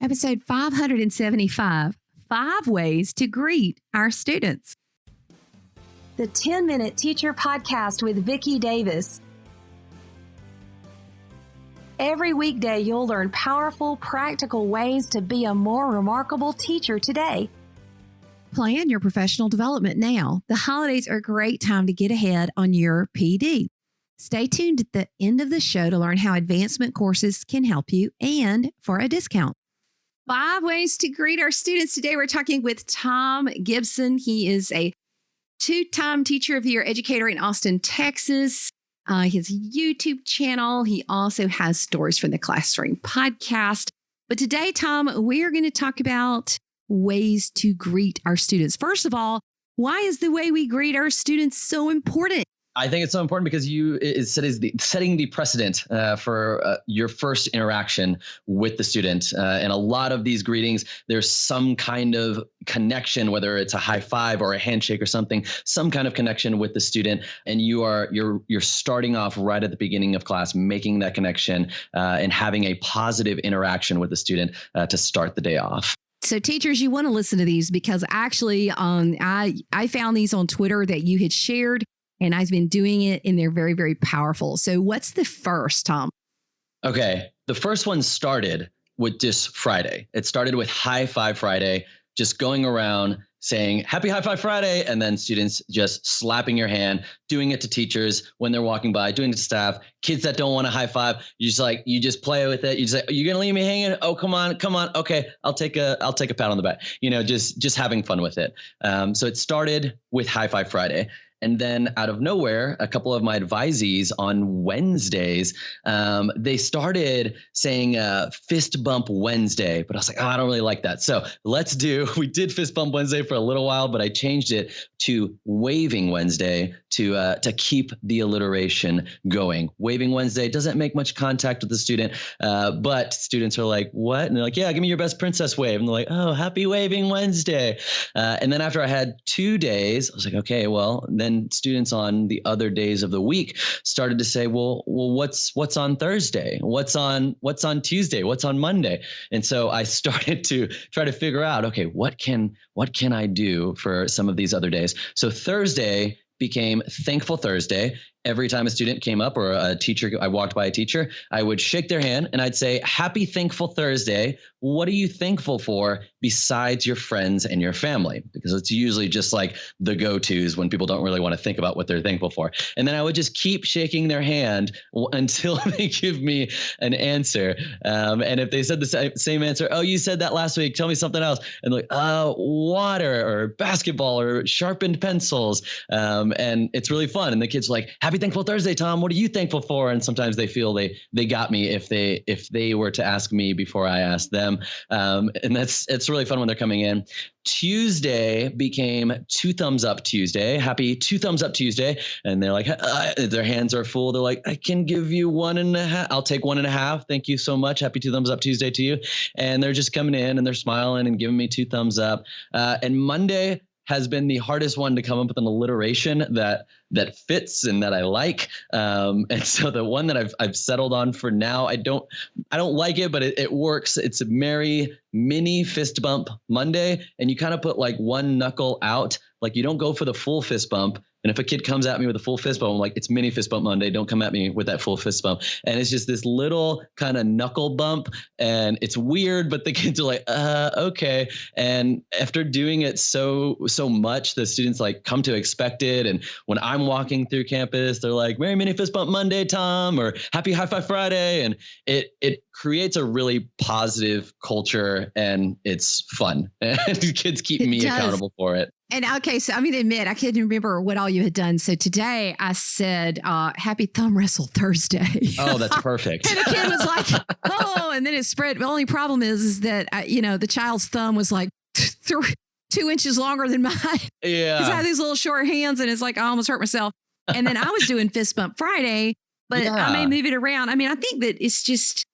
Episode 575, 5 ways to greet our students. The 10-Minute Teacher Podcast with Vicki Davis. Every weekday, you'll learn powerful, practical ways to be a more remarkable teacher today. Plan your professional development now. The holidays are a great time to get ahead on your PD. Stay tuned at the end of the show to learn how advancement courses can help you and for a discount. 5 ways to greet our students. Today, we're talking with Thom Gibson. He is a 2-time Teacher of the Year educator in Austin, Texas. His YouTube channel. He also has Stories from the Classroom podcast. But today, Thom, we are going to talk about ways to greet our students. First of all, why is the way we greet our students so important? I think it's so important because setting the precedent for your first interaction with the student. And a lot of these greetings, there's some kind of connection, whether it's a high five or a handshake or something, some kind of connection with the student. And you're starting off right at the beginning of class, making that connection and having a positive interaction with the student to start the day off. So teachers, you want to listen to these because actually I found these on Twitter that you had shared. And I've been doing it and they're very, very powerful. So what's the first, Thom? Okay. The first one started with just Friday. It started with High Five Friday, just going around saying Happy High Five Friday. And then students just slapping your hand, doing it to teachers when they're walking by, doing it to staff, kids that don't want a high five. You just play with it. You just say, you're going to leave me hanging. Oh, come on. Okay. I'll take a pat on the back, just having fun with it. So it started with High Five Friday. And then out of nowhere, a couple of my advisees on Wednesdays, they started saying Fist Bump Wednesday, but I was like, I don't really like that. So we did Fist Bump Wednesday for a little while, but I changed it to Waving Wednesday to keep the alliteration going. Waving Wednesday doesn't make much contact with the student, but students are like, what? And they're like, yeah, give me your best princess wave. And they're like, oh, happy Waving Wednesday. And then after I had 2 days, I was like, okay, well, then students on the other days of the week started to say, well, what's on Thursday? What's on Tuesday? What's on Monday? And so I started to try to figure out, okay, what can I do for some of these other days? So Thursday became Thankful Thursday. Every time a student came up or I walked by a teacher, I would shake their hand and I'd say, Happy Thankful Thursday. What are you thankful for besides your friends and your family? Because it's usually just like the go-tos when people don't really want to think about what they're thankful for. And then I would just keep shaking their hand until they give me an answer. And if they said the same answer, oh, you said that last week, tell me something else. And they're like, water or basketball or sharpened pencils. And it's really fun. And the kids are like, Happy Thankful Thursday, Thom. What are you thankful for? And sometimes they feel they got me if they were to ask me before I asked them. And it's really fun when they're coming in. Tuesday became 2 Thumbs Up Tuesday. Happy 2 Thumbs Up Tuesday. And they're like, their hands are full. They're like, I can give you 1.5. I'll take 1.5. Thank you so much. Happy 2 Thumbs Up Tuesday to you. And they're just coming in and they're smiling and giving me 2 thumbs up. And Monday has been the hardest one to come up with an alliteration that fits and that I like. And so the one that I've settled on for now, I don't like it, but it works. It's a Merry Mini Fist Bump Monday. And you kind of put like one knuckle out, like you don't go for the full fist bump. And if a kid comes at me with a full fist bump, I'm like, it's Mini Fist Bump Monday. Don't come at me with that full fist bump. And it's just this little kind of knuckle bump. And it's weird, but the kids are like, okay. And after doing it so much, the students like come to expect it. And when I'm walking through campus, they're like, Merry Mini Fist Bump Monday, Thom, or Happy High Five Friday. And it creates a really positive culture and it's fun. And kids keep me accountable for it. And okay, so I'm going to admit, I couldn't remember what all you had done. So today I said, Happy Thumb Wrestle Thursday. Oh, that's perfect. And the kid was like, oh, and then it spread. The only problem is that, the child's thumb was like 2 inches longer than mine. Yeah. Because I have these little short hands and it's like, I almost hurt myself. And then I was doing Fist Bump Friday, but I may move it around. I mean, I think that it's just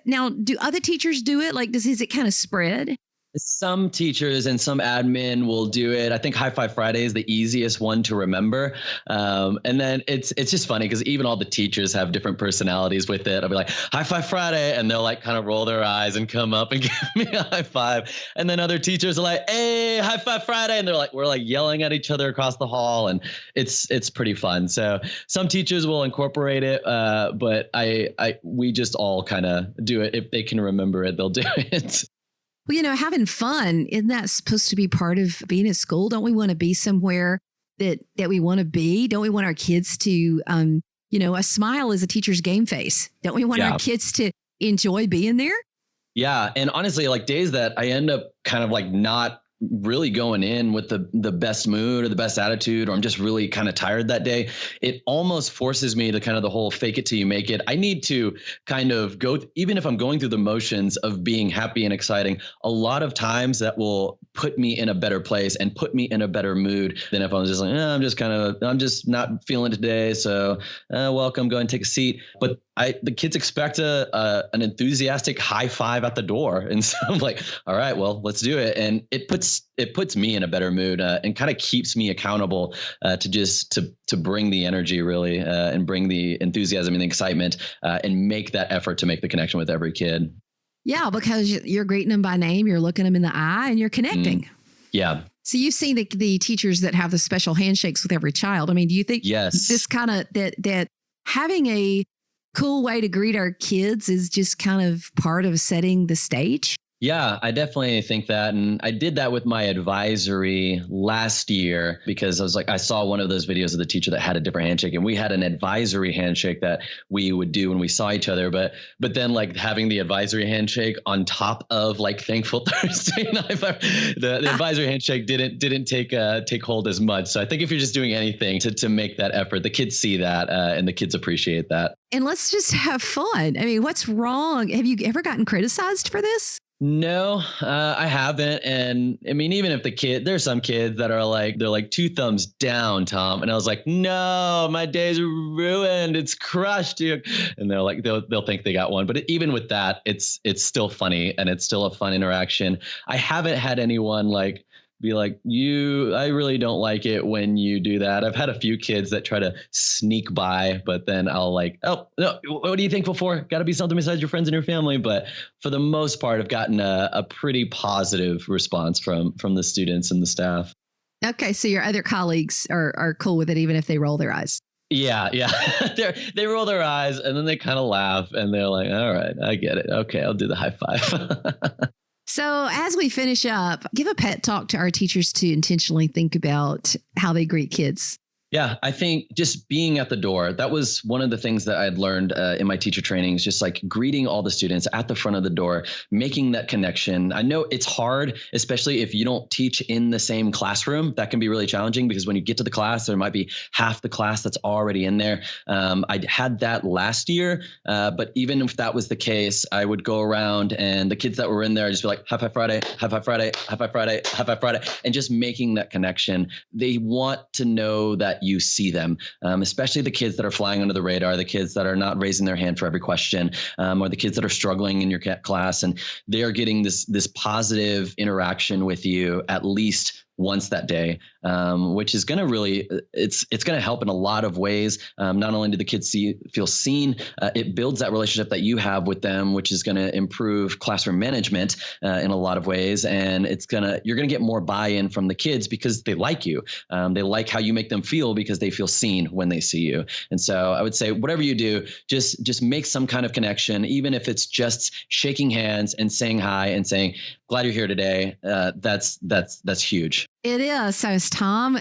now, do other teachers do it? Like, is it kind of spread? Some teachers and some admin will do it. I think High Five Friday is the easiest one to remember. And then it's just funny because even all the teachers have different personalities with it. I'll be like, High Five Friday, and they'll like kind of roll their eyes and come up and give me a high five. And then other teachers are like, hey, High Five Friday. And we're like yelling at each other across the hall. And it's pretty fun. So some teachers will incorporate it, but we just all kind of do it. If they can remember it, they'll do it. Well, having fun, isn't that supposed to be part of being at school? Don't we want to be somewhere that we want to be? Don't we want our kids to, a smile is a teacher's game face. Don't we want our kids to enjoy being there? Yeah. And honestly, like days that I end up kind of like not really going in with the best mood or the best attitude, or I'm just really kind of tired that day, it almost forces me to kind of the whole fake it till you make it. I need to kind of go, even if I'm going through the motions of being happy and exciting, a lot of times that will put me in a better place and put me in a better mood than if I was just like, I'm just not feeling today. So welcome, go ahead and take a seat. But the kids expect an enthusiastic high five at the door. And so I'm like, all right, well, let's do it. And it puts me in a better mood and kind of keeps me accountable to bring the energy really and bring the enthusiasm and the excitement and make that effort to make the connection with every kid. Yeah, because you're greeting them by name, you're looking them in the eye, and you're connecting. Yeah. So you've seen the teachers that have the special handshakes with every child. I mean, do you think this kind of that having a cool way to greet our kids is just kind of part of setting the stage? Yeah, I definitely think that. And I did that with my advisory last year because I saw one of those videos of the teacher that had a different handshake, and we had an advisory handshake that we would do when we saw each other. But then like having the advisory handshake on top of like Thankful Thursday night, the advisory handshake didn't take hold as much. So I think if you're just doing anything to make that effort, the kids see that and the kids appreciate that. And let's just have fun. I mean, what's wrong? Have you ever gotten criticized for this? No, I haven't. And I mean, even if there's some kids that are like, they're like 2 thumbs down, Tom. And I was like, no, my day's ruined. It's crushed. And they're like, they'll think they got one. But even with that, it's still funny and it's still a fun interaction. I haven't had anyone like be like, I really don't like it when you do that. I've had a few kids that try to sneak by, but then I'll like, oh, no, what are you thankful for? Got to be something besides your friends and your family. But for the most part, I've gotten a pretty positive response from the students and the staff. Okay. So your other colleagues are cool with it, even if they roll their eyes. Yeah. They roll their eyes and then they kind of laugh and they're like, all right, I get it. Okay, I'll do the high five. So as we finish up, give a pep talk to our teachers to intentionally think about how they greet kids. Yeah, I think just being at the door, that was one of the things that I'd learned in my teacher trainings, just like greeting all the students at the front of the door, making that connection. I know it's hard, especially if you don't teach in the same classroom. That can be really challenging because when you get to the class, there might be half the class that's already in there. I had that last year, but even if that was the case, I would go around and the kids that were in there, I'd just be like, High Five Friday, High Five Friday, High Five Friday, High Five Friday, and just making that connection. They want to know that you see them, especially the kids that are flying under the radar, the kids that are not raising their hand for every question, or the kids that are struggling in your class, and they are getting this positive interaction with you at least once that day, which is going to really, it's going to help in a lot of ways. Not only do the kids feel seen, it builds that relationship that you have with them, which is going to improve classroom management in a lot of ways. And you're going to get more buy-in from the kids because they like you. They like how you make them feel because they feel seen when they see you. And so I would say whatever you do, just make some kind of connection, even if it's just shaking hands and saying hi and saying, glad you're here today. That's huge. It is. So it's Thom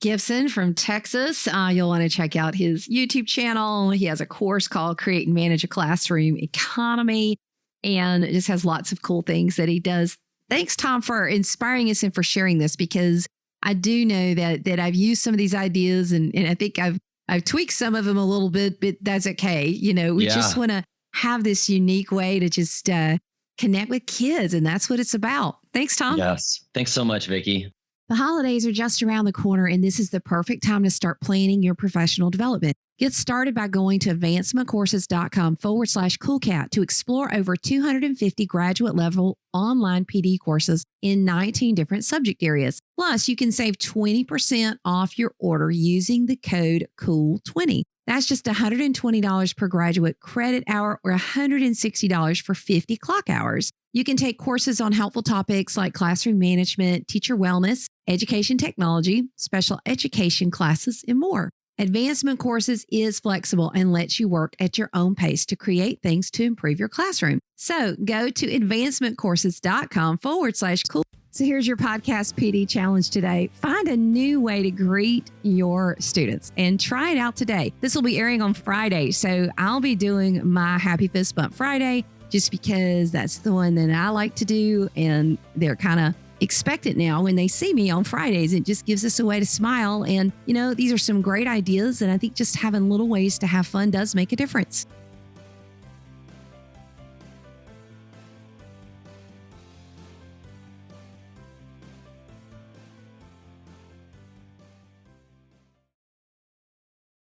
Gibson from Texas. You'll want to check out his YouTube channel. He has a course called Create and Manage a Classroom Economy, and it just has lots of cool things that he does. Thanks, Thom, for inspiring us and for sharing this, because I do know that I've used some of these ideas and I think I've tweaked some of them a little bit, but that's okay. We just want to have this unique way to just connect with kids, and that's what it's about. Thanks, Thom. Yes. Thanks so much, Vicki. The holidays are just around the corner, and this is the perfect time to start planning your professional development. Get started by going to advancementcourses.com/coolcat to explore over 250 graduate level online PD courses in 19 different subject areas. Plus, you can save 20% off your order using the code COOL20. That's just $120 per graduate credit hour or $160 for 50 clock hours. You can take courses on helpful topics like classroom management, teacher wellness, education technology, special education classes, and more. Advancement Courses is flexible and lets you work at your own pace to create things to improve your classroom. So go to advancementcourses.com/cool. So here's your podcast PD challenge today. Find a new way to greet your students and try it out today. This will be airing on Friday. So I'll be doing my Happy Fist Bump Friday just because that's the one that I like to do. And they're kind of expect it now when they see me on Fridays. It just gives us a way to smile. And, these are some great ideas. And I think just having little ways to have fun does make a difference.